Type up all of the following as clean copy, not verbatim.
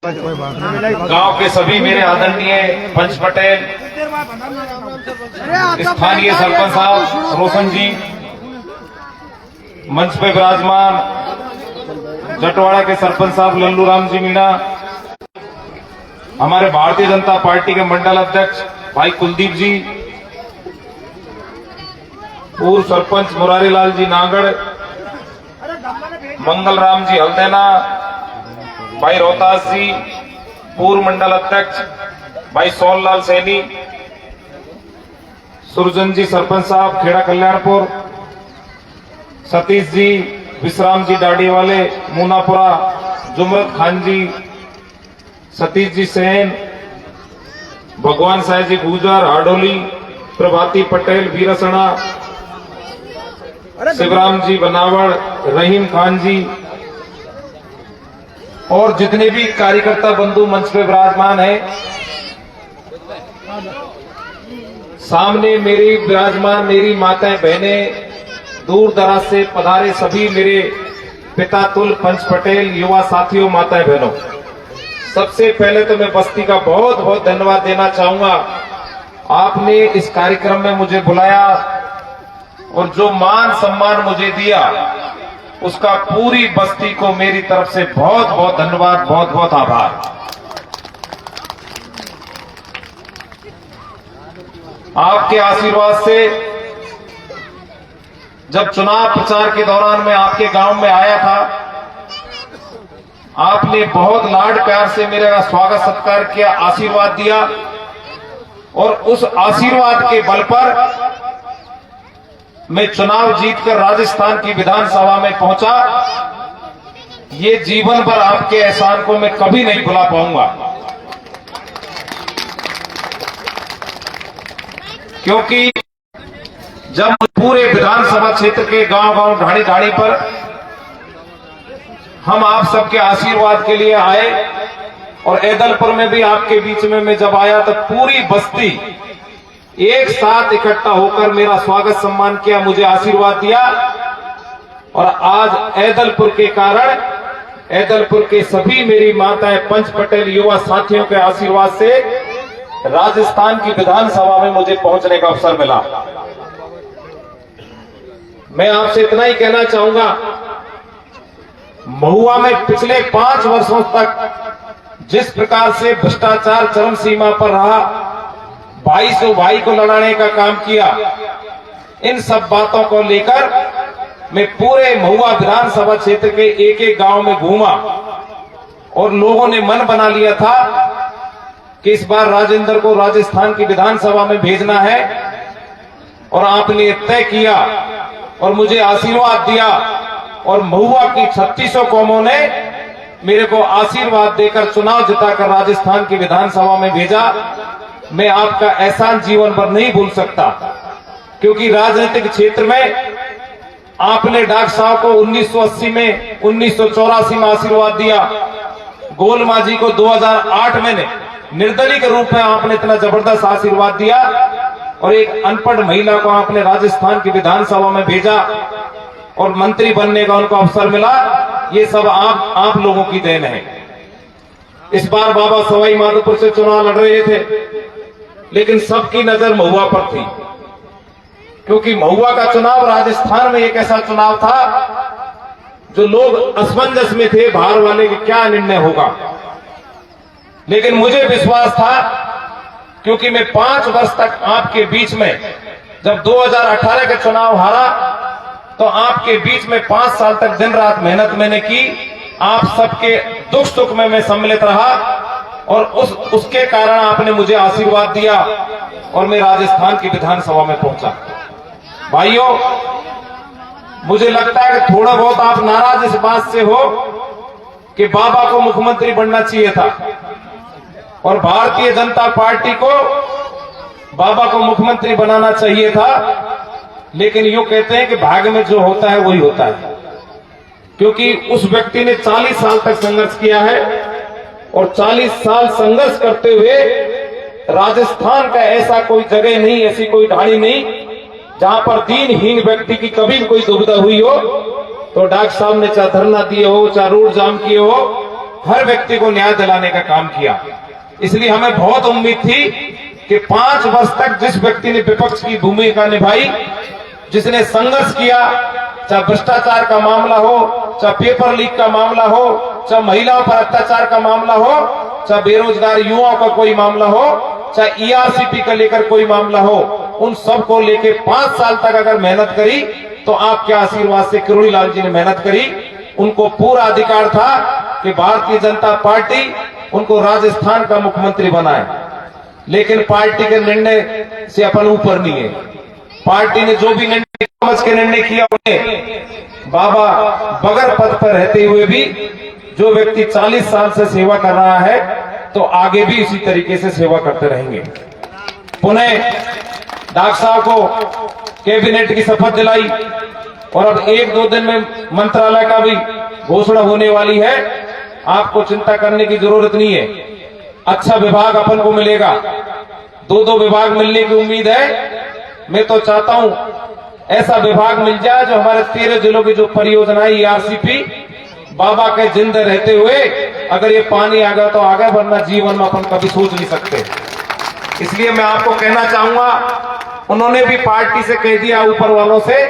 गांव के सभी मेरे आदरणीय पंच पटेल, स्थानीय सरपंच साहब रोशन जी, मंच पे विराजमान जटवाड़ा के सरपंच साहब लल्लू राम जी मीणा, हमारे भारतीय जनता पार्टी के मंडल अध्यक्ष भाई कुलदीप जी, पूर्व सरपंच मुरारी लाल जी नागड़, मंगल राम जी हल्देना, भाई रोहतास जी, पूर्व मंडल अध्यक्ष भाई सोनलाल सैनी, सुरजन जी सरपंच साहब खेड़ा कल्याणपुर, सतीश जी, विश्राम जी दाढ़ी वाले मूनापुरा, जुमरत खान जी, सतीश जी सेन, भगवान साय जी गुजर हाडोली, प्रभाती पटेल वीरसणा, शिवराम जी बनावड़, रहीम खान जी और जितने भी कार्यकर्ता बंधु मंच पे विराजमान है, सामने मेरी विराजमान मेरी माताएं बहनें, दूर दराज से पधारे सभी मेरे पिता तुल पंच पटेल, युवा साथियों, माताएं बहनों, सबसे पहले तो मैं बस्ती का बहुत बहुत धन्यवाद देना चाहूंगा। आपने इस कार्यक्रम में मुझे बुलाया और जो मान सम्मान मुझे दिया उसका पूरी बस्ती को मेरी तरफ से बहुत बहुत धन्यवाद, बहुत बहुत आभार। आपके आशीर्वाद से जब चुनाव प्रचार के दौरान मैं आपके गांव में आया था, आपने बहुत लाड प्यार से मेरा स्वागत सत्कार किया, आशीर्वाद दिया और उस आशीर्वाद के बल पर मैं चुनाव जीतकर राजस्थान की विधानसभा में पहुंचा। ये जीवन भर आपके एहसान को मैं कभी नहीं भुला पाऊंगा, क्योंकि जब पूरे विधानसभा क्षेत्र के गांव-गांव, ढाणी-ढाणी पर हम आप सबके आशीर्वाद के लिए आए और ऐदलपुर में भी आपके बीच में मैं जब आया तो पूरी बस्ती एक साथ इकट्ठा होकर मेरा स्वागत सम्मान किया, मुझे आशीर्वाद दिया और आज ऐदलपुर के कारण ऐदलपुर के सभी मेरी माताएं पंच पटेल युवा साथियों के आशीर्वाद से राजस्थान की विधानसभा में मुझे पहुंचने का अवसर मिला। मैं आपसे इतना ही कहना चाहूंगा, महुआ में पिछले 5 वर्षों तक जिस प्रकार से भ्रष्टाचार चरम सीमा पर रहा, भाई से भाई को लड़ाने का काम किया, इन सब बातों को लेकर मैं पूरे महुआ विधानसभा क्षेत्र के एक एक गांव में घूमा और लोगों ने मन बना लिया था कि इस बार राजेंद्र को राजस्थान की विधानसभा में भेजना है और आपने तय किया और मुझे आशीर्वाद दिया और महुआ की 3600 कौमों ने मेरे को आशीर्वाद देकर चुनाव जिताकर राजस्थान की विधानसभा में भेजा। मैं आपका एहसान जीवन भर नहीं भूल सकता, क्योंकि राजनीतिक क्षेत्र में आपने डॉक्टर साहब को 1980 में 1984 में आशीर्वाद दिया, गोलमा जी को 2008 में निर्दलीय के रूप में आपने इतना जबरदस्त आशीर्वाद दिया और एक अनपढ़ महिला को आपने राजस्थान की विधानसभा में भेजा और मंत्री बनने का उनको अवसर मिला। ये सब आप लोगों की देन है। इस बार बाबा सवाई माधोपुर से चुनाव लड़ रहे थे, लेकिन सबकी नजर महुआ पर थी, क्योंकि महुआ का चुनाव राजस्थान में एक ऐसा चुनाव था जो लोग असमंजस में थे, बाहर वाले के क्या निर्णय होगा। लेकिन मुझे विश्वास था, क्योंकि मैं 5 वर्ष तक आपके बीच में, जब 2018 के चुनाव हारा तो आपके बीच में 5 साल तक दिन रात मेहनत मैंने की, आप सबके दुख सुख में मैं सम्मिलित रहा और उसके कारण आपने मुझे आशीर्वाद दिया और मैं राजस्थान की विधानसभा में पहुंचा। भाइयों, मुझे लगता है कि थोड़ा बहुत आप नाराज इस बात से हो कि बाबा को मुख्यमंत्री बनना चाहिए था और भारतीय जनता पार्टी को बाबा को मुख्यमंत्री बनाना चाहिए था, लेकिन यूं कहते हैं कि भाग्य में जो होता है वही होता है, क्योंकि उस व्यक्ति ने 40 साल तक संघर्ष किया है और 40 साल संघर्ष करते हुए राजस्थान का ऐसा कोई जगह नहीं, ऐसी कोई ढाणी नहीं जहां पर दीनहीन व्यक्ति की कभी कोई दुविधा हुई हो तो डॉक्टर साहब ने चाहे धरना दिए हो, चाहे रोड जाम किए हो, हर व्यक्ति को न्याय दिलाने का काम किया। इसलिए हमें बहुत उम्मीद थी कि 5 वर्ष तक जिस व्यक्ति ने विपक्ष की भूमिका निभाई, जिसने संघर्ष किया, चाहे भ्रष्टाचार का मामला हो, चाहे पेपर लीक का मामला हो, चाहे महिलाओं पर अत्याचार का मामला हो, चाहे बेरोजगार युवाओं का कोई मामला हो, चाहे ईआरसीपी का लेकर कोई मामला हो, उन सब को लेकर 5 साल तक अगर मेहनत करी तो आपके आशीर्वाद से किरोड़ी लाल जी ने मेहनत करी। उनको पूरा अधिकार था कि भारतीय जनता पार्टी उनको राजस्थान का मुख्यमंत्री बनाए, लेकिन पार्टी के निर्णय से अपन ऊपर नहीं है। पार्टी ने जो भी निर्णय समझ के निर्णय किया, उन्हें बाबा बगैर पद पर रहते हुए भी जो व्यक्ति 40 साल से सेवा कर रहा है तो आगे भी इसी तरीके से सेवा करते रहेंगे। पुनः डॉक्टर साहब को कैबिनेट की शपथ दिलाई और अब 1-2 दिन में मंत्रालय का भी घोषणा होने वाली है। आपको चिंता करने की जरूरत नहीं है, अच्छा विभाग अपन को मिलेगा। 2-2 विभाग मिलने की उम्मीद है। मैं तो चाहता हूं ऐसा विभाग मिल जाए जो हमारे 13 जिलों की जो परियोजनाएं ईआरसीपी बाबा के जिंदा रहते हुए, अगर ये पानी आ गया तो आ गया, वरना जीवन में अपन कभी सोच नहीं सकते। इसलिए मैं आपको कहना चाहूंगा, उन्होंने भी पार्टी से कह दिया ऊपर वालों से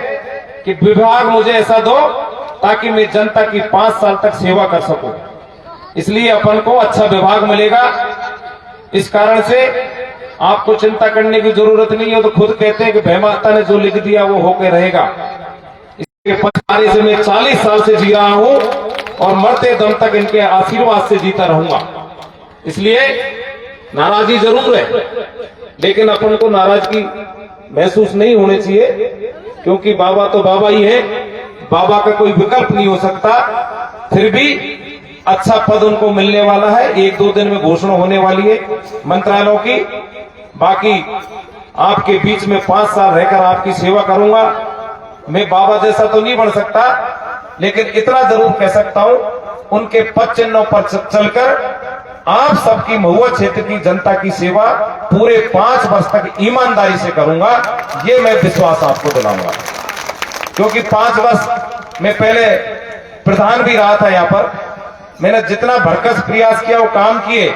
कि विभाग मुझे ऐसा दो ताकि मैं जनता की 5 साल तक सेवा कर सकूं। इसलिए अपन को अच्छा विभाग मिलेगा। इस कारण से आपको चिंता करने की जरूरत नहीं है। तो खुद कहते हैं कि भय माता ने जो लिख दिया वो होकर रहेगा। इसके पछाड़े से मैं 40 साल से जी रहा हूं और मरते दम तक इनके आशीर्वाद से जीता रहूंगा। इसलिए नाराजगी जरूर है, लेकिन अपन को नाराजगी महसूस नहीं होनी चाहिए, क्योंकि बाबा तो बाबा ही है, बाबा का कोई विकल्प नहीं हो सकता। फिर भी अच्छा पद उनको मिलने वाला है। 1-2 दिन में घोषणा होने वाली है मंत्रालयों की। बाकी आपके बीच में 5 साल रहकर आपकी सेवा करूंगा। मैं बाबा जैसा तो नहीं बन सकता, लेकिन इतना जरूर कह सकता हूं, उनके पद चिन्हों पर चलकर आप सबकी महुआ क्षेत्र की जनता की सेवा पूरे 5 वर्ष तक ईमानदारी से करूंगा। ये मैं विश्वास आपको दिलाऊंगा, क्योंकि 5 वर्ष में पहले प्रधान भी रहा था यहाँ पर। मैंने जितना भरकस प्रयास किया वो काम किए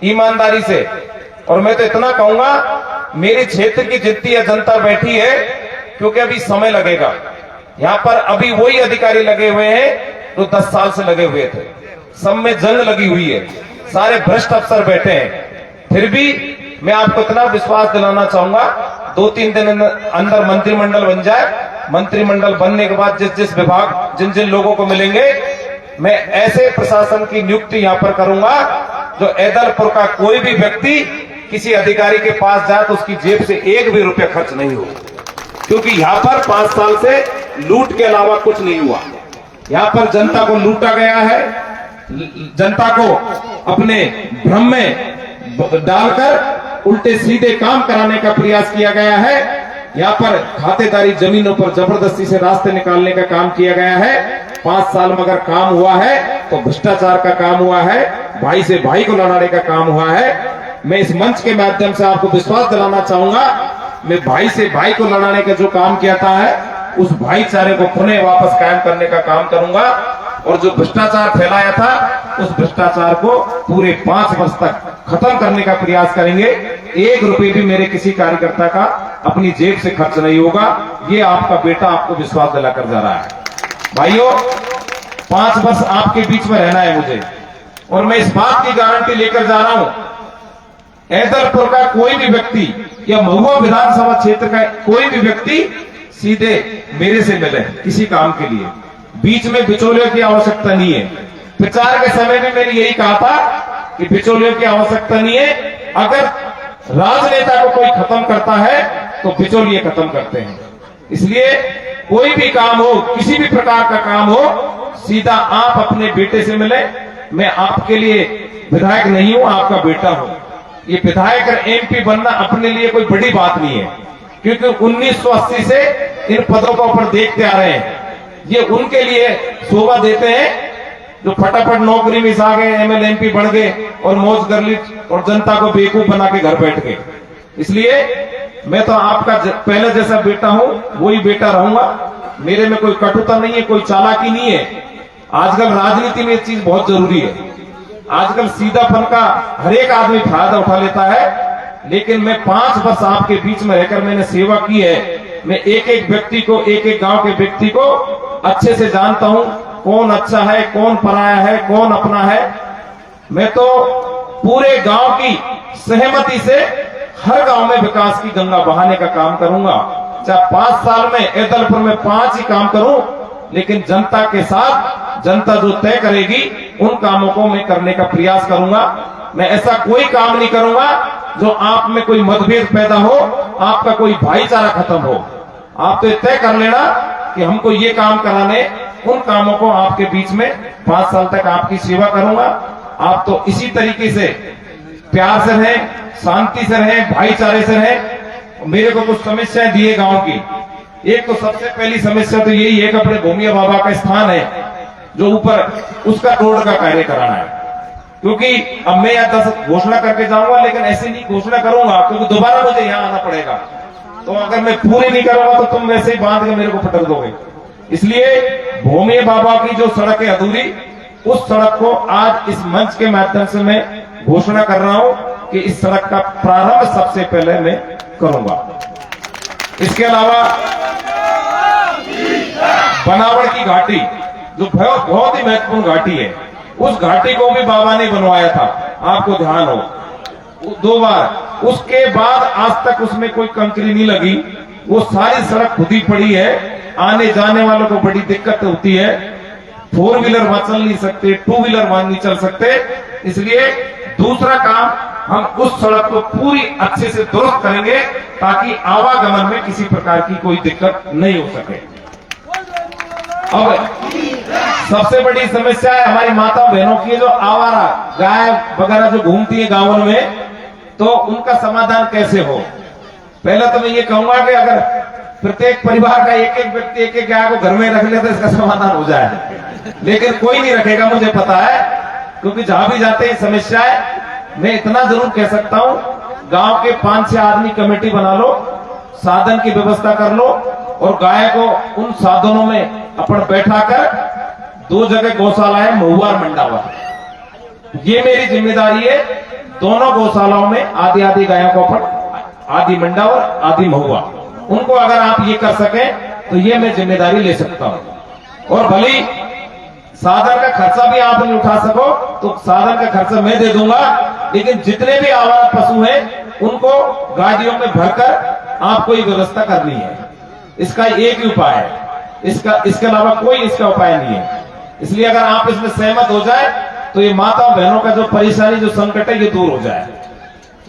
ईमानदारी से। और मैं तो इतना कहूंगा, मेरे क्षेत्र की जितनी जनता बैठी है, क्योंकि अभी समय लगेगा। यहाँ पर अभी वही अधिकारी लगे हुए हैं जो 10 साल से लगे हुए थे। सब में जंग लगी हुई है, सारे भ्रष्ट अफसर बैठे हैं। फिर भी मैं आपको इतना विश्वास दिलाना चाहूंगा, 2-3 दिन अंदर मंत्रिमंडल बन जाए। मंत्रिमंडल बनने के बाद जिस जिस विभाग जिन जिन लोगों को मिलेंगे, मैं ऐसे प्रशासन की नियुक्ति यहाँ पर करूंगा जो ऐदलपुर का कोई भी व्यक्ति किसी अधिकारी के पास जाए तो उसकी जेब से 1 भी रुपया खर्च नहीं हो। क्योंकि यहाँ पर 5 साल से लूट के अलावा कुछ नहीं हुआ। यहाँ पर जनता को लूटा गया है, जनता को अपने भ्रम में डालकर उल्टे सीधे काम कराने का प्रयास किया गया है। यहाँ पर खातेदारी जमीनों पर जबरदस्ती से रास्ते निकालने का काम किया गया है। 5 साल में अगर काम हुआ है तो भ्रष्टाचार का काम हुआ है, भाई से भाई को लड़ाने का काम हुआ है। मैं इस मंच के माध्यम से आपको विश्वास दिलाना चाहूंगा, मैं भाई से भाई को लड़ाने का जो काम किया था है, उस भाईचारे को पुनः वापस कायम करने का काम करूंगा। और जो भ्रष्टाचार फैलाया था, उस भ्रष्टाचार को पूरे 5 वर्ष तक खत्म करने का प्रयास करेंगे। 1 रुपये भी मेरे किसी कार्यकर्ता का अपनी जेब से खर्च नहीं होगा। ये आपका बेटा आपको विश्वास दिलाकर जा रहा है। भाइयों, 5 वर्ष आपके बीच में रहना है मुझे, और मैं इस बात की गारंटी लेकर जा रहा हूं, ऐदलपुर का कोई भी व्यक्ति या महुआ विधानसभा क्षेत्र का कोई भी व्यक्ति सीधे मेरे से मिले किसी काम के लिए। बीच में बिचौलियों की आवश्यकता नहीं है। प्रचार के समय में मैंने यही कहा था कि बिचौलियों की आवश्यकता नहीं है। अगर राजनेता को कोई खत्म करता है तो बिचौलिए खत्म करते हैं। इसलिए कोई भी काम हो, किसी भी प्रकार का काम हो, सीधा आप अपने बेटे से मिले। मैं आपके लिए विधायक नहीं हूं, आपका बेटा हूं। ये विधायक और एमपी बनना अपने लिए कोई बड़ी बात नहीं है, क्योंकि 1980 से इन पदों को अपन देखते आ रहे हैं। ये उनके लिए शोभा देते हैं जो फटाफट नौकरी में आ गए, एमएलए एमपी बन गए और मौज कर ली और जनता को बेवकूफ बना के घर बैठ गए। इसलिए मैं तो आपका पहले जैसा बेटा हूं, वही बेटा रहूंगा। मेरे में कोई कटुता नहीं है, कोई चालाकी नहीं है। आजकल राजनीति में एक चीज बहुत जरूरी है, आजकल सीधापन का हर एक आदमी फायदा उठा लेता है, लेकिन मैं 5 वर्ष आपके बीच में रहकर मैंने सेवा की है। मैं एक एक व्यक्ति को, एक एक गांव के व्यक्ति को अच्छे से जानता हूं, कौन अच्छा है, कौन पराया है, कौन अपना है। मैं तो पूरे गांव की सहमति से हर गांव में विकास की गंगा बहाने का काम करूंगा। चाहे 5 साल में एदलपुर में 5 ही काम करूं, लेकिन जनता के साथ जनता जो तय करेगी उन कामों को मैं करने का प्रयास करूंगा। मैं ऐसा कोई काम नहीं करूंगा जो आप में कोई मतभेद पैदा हो, आपका कोई भाईचारा खत्म हो। आप तो तय कर लेना कि हमको ये काम कराने, उन कामों को आपके बीच में 5 साल तक आपकी सेवा करूंगा। आप तो इसी तरीके से प्यार से रहें, शांति से रहें, भाईचारे से रहें। मेरे को कुछ समस्याएं दी है गांव की। एक तो सबसे पहली समस्या तो यही है कि अपने भूमिया बाबा का स्थान है जो ऊपर, उसका रोड का कार्य कराना है। क्योंकि अब मैं यहाँ 10 घोषणा करके जाऊंगा, लेकिन ऐसे नहीं घोषणा करूंगा क्योंकि दोबारा मुझे यहाँ आना पड़ेगा। तो अगर मैं पूरी नहीं करूंगा तो तुम वैसे ही बांध के मेरे को पटक दोगे। इसलिए भूमिया बाबा की जो सड़क है अधूरी, उस सड़क को आज इस मंच के माध्यम से मैं घोषणा कर रहा हूं कि इस सड़क का प्रारंभ सबसे पहले मैं करूंगा। इसके अलावा बनावड़ की घाटी जो बहुत ही महत्वपूर्ण घाटी है, उस घाटी को भी बाबा ने बनवाया था, आपको ध्यान हो, 2 बार। उसके बाद आज तक उसमें कोई कंकरी नहीं लगी। वो सारी सड़क खुदी पड़ी है। आने जाने वालों को बड़ी दिक्कत होती है। 4 व्हीलर वहां चल नहीं सकते, 2 व्हीलर वहां नहीं चल सकते। इसलिए दूसरा काम, हम उस सड़क को पूरी अच्छे से दुरुस्त करेंगे ताकि आवागमन में किसी प्रकार की कोई दिक्कत नहीं हो सके। अब सबसे बड़ी समस्या है हमारी माता बहनों की, जो आवारा गाय वगैरह जो घूमती है गांवों में, तो उनका समाधान कैसे हो। पहले तो मैं ये कहूंगा कि अगर प्रत्येक परिवार का एक एक व्यक्ति एक एक गाय को घर में रख ले तो इसका समाधान हो जाए, लेकिन कोई नहीं रखेगा, मुझे पता है, क्योंकि जहां भी जाते हैं समस्या है। मैं इतना जरूर कह सकता हूं, गांव के 5-6 आदमी कमेटी बना लो, साधन की व्यवस्था कर लो और गाय को उन साधनों में अपन बैठाकर 2 जगह गौशाला है, महुआ और मंडावर। ये मेरी जिम्मेदारी है। दोनों गौशालाओं में आधी आधी गायों को अपन, आधी मंडावर आधी महुआ, उनको अगर आप ये कर सके तो ये मैं जिम्मेदारी ले सकता हूं। और भली साधन का खर्चा भी आप नहीं उठा सको तो साधन का खर्चा मैं दे दूंगा, लेकिन जितने भी आवारा पशु हैं उनको गाड़ियों में भरकर आपको ये व्यवस्था करनी है। इसका एक ही उपाय है, इसके अलावा कोई इसका उपाय नहीं है। इसलिए अगर आप इसमें सहमत हो जाए तो ये माता बहनों का जो परेशानी, जो संकट है, ये दूर हो जाए।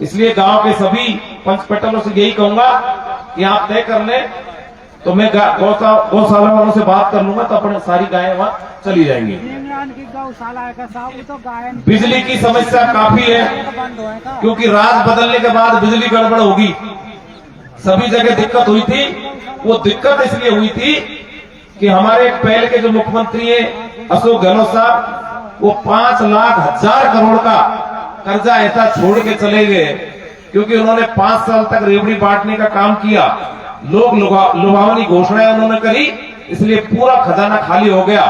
इसलिए गांव के सभी पंचपटलों से यही कहूंगा कि आप तय कर लें, तो मैं गौशाला वालों से बात कर लूंगा, तो अपने सारी गायें वहां चली जाएंगी। बिजली की समस्या काफी है, क्योंकि राज बदलने के बाद बिजली गड़बड़ होगी। सभी जगह दिक्कत हुई थी। वो दिक्कत इसलिए हुई थी कि हमारे पहले के जो मुख्यमंत्री हैं अशोक गहलोत साहब, वो 5,00,000 करोड़ का कर्जा ऐसा छोड़ के चले गए, क्योंकि उन्होंने 5 साल तक रेवड़ी बांटने का काम किया। लोग लुभावनी घोषणाएं उन्होंने करी, इसलिए पूरा खजाना खाली हो गया।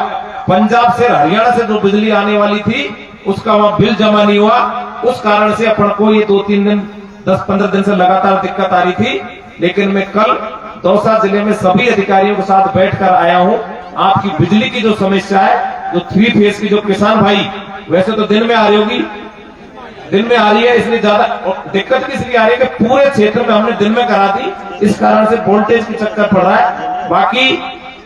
पंजाब से, हरियाणा से जो बिजली आने वाली थी उसका वहां बिल जमा नहीं हुआ। उस कारण से अपन को ये 2-3 दिन, 10-15 दिन से लगातार दिक्कत आ रही थी। लेकिन मैं कल दौसा जिले में सभी अधिकारियों के साथ बैठकर आया हूं। आपकी बिजली की जो समस्या है, जो 3 फेज की, जो किसान भाई वैसे तो दिन में आ रही होगी, दिन में आ रही है, इसलिए ज्यादा दिक्कत किस लिए आ रही है कि पूरे क्षेत्र में हमने दिन में करा दी, इस कारण से वोल्टेज की चक्कर पड़ रहा है। बाकी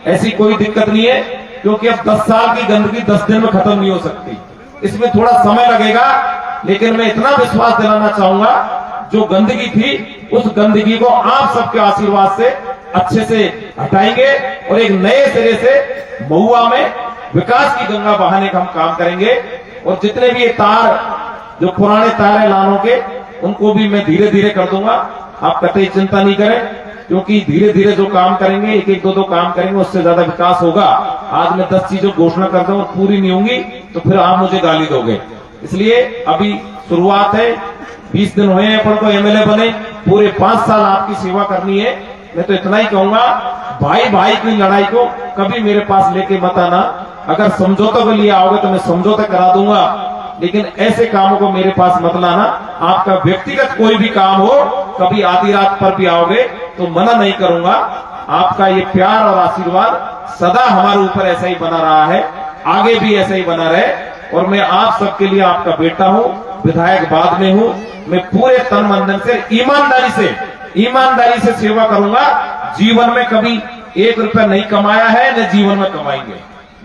ऐसी कोई दिक्कत नहीं है, क्योंकि अब 10 साल की गंदगी 10 दिन में खत्म नहीं हो सकती। इसमें थोड़ा समय लगेगा, लेकिन मैं इतना विश्वास दिलाना चाहूंगा, जो गंदगी थी उस गंदगी को आप सबके आशीर्वाद से अच्छे से हटाएंगे और एक नए सिरे से महुआ में विकास की गंगा बहाने का हम काम करेंगे। और जितने भी ये तार, जो पुराने तार है लानों के, उनको भी मैं धीरे धीरे कर दूंगा। आप कतई चिंता नहीं करें, क्योंकि धीरे धीरे जो काम करेंगे, 1-1, 2-2 काम करेंगे, उससे ज्यादा विकास होगा। आज मैं 10 चीजों घोषणा करता हूं, पूरी नहीं होंगी तो फिर आप मुझे गाली दोगे। इसलिए अभी शुरुआत है, 20 दिन हुए हैं अपन को एमएलए बने, पूरे 5 साल आपकी सेवा करनी है। मैं तो इतना ही कहूंगा, भाई भाई की लड़ाई को कभी मेरे पास लेके मत आना। अगर समझौते के लिए आओगे तो मैं समझौता करा दूंगा, लेकिन ऐसे कामों को मेरे पास मत लाना। आपका व्यक्तिगत कोई भी काम हो, कभी आधी रात पर भी आओगे तो मना नहीं करूंगा। आपका ये प्यार और आशीर्वाद सदा हमारे ऊपर ऐसा ही बना रहा है, आगे भी ऐसा ही बना रहे। और मैं आप सबके लिए आपका बेटा हूं, विधायक बाद में हूं। मैं पूरे तन मन से ईमानदारी से सेवा करूंगा। जीवन में कभी 1 रुपया नहीं कमाया है, न जीवन में कमाएंगे।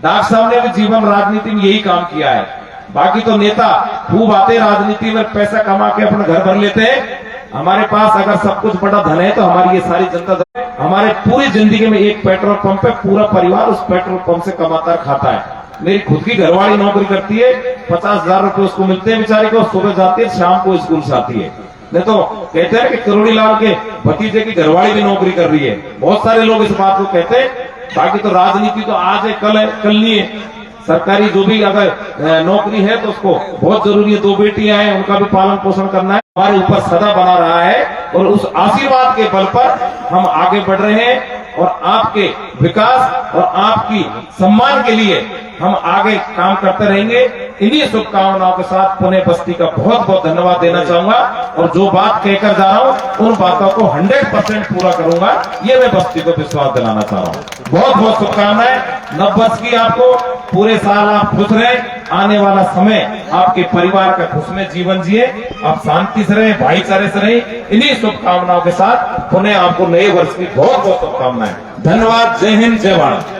डॉक्टर साहब ने भी जीवन राजनीति में यही काम किया है। बाकी तो नेता खूब आते राजनीति में, पैसा कमा के अपना घर भर लेते हैं। हमारे पास अगर सब कुछ बड़ा धन है तो हमारी ये सारी जनता, हमारे पूरी जिंदगी में एक पेट्रोल पंप है, पूरा परिवार उस पेट्रोल पंप से कमाता खाता है। मेरी खुद की घरवाली नौकरी करती है, 50,000 रुपए उसको मिलते हैं बेचारे को, सुबह जाती है शाम को स्कूल से आती है। नहीं तो कहते हैं कि करोड़ी लाल के भतीजे की घरवाली भी नौकरी कर रही है। बहुत सारे लोग इस बात को कहते हैं। बाकी तो राजनीति तो आज है, कल नहीं है। सरकारी जो भी अगर नौकरी है तो उसको बहुत जरूरी है। 2 बेटियां हैं, उनका भी पालन पोषण करना है, हमारे ऊपर सदा बना रहा है। और उस आशीर्वाद के बल पर हम आगे बढ़ रहे हैं और आपके विकास और आपकी सम्मान के लिए हम आगे काम करते रहेंगे। इन्हीं शुभकामनाओं के साथ पुणे बस्ती का बहुत बहुत धन्यवाद देना चाहूंगा। और जो बात कहकर जा रहा हूं उन बातों को 100% पूरा करूंगा, ये मैं बस्ती को विश्वास दिलाना चाह रहा हूं। बहुत बहुत शुभकामनाएं नव वर्ष की आपको। पूरे साल आप खुश रहे, आने वाला समय आपके परिवार का खुशमय जीवन जिए, आप शांति से रहे, भाईचारे से रहे। इन्हीं शुभकामनाओं के साथ पुणे आपको नए वर्ष की बहुत बहुत शुभकामनाएं। धन्यवाद। जय हिंद, जय भारत।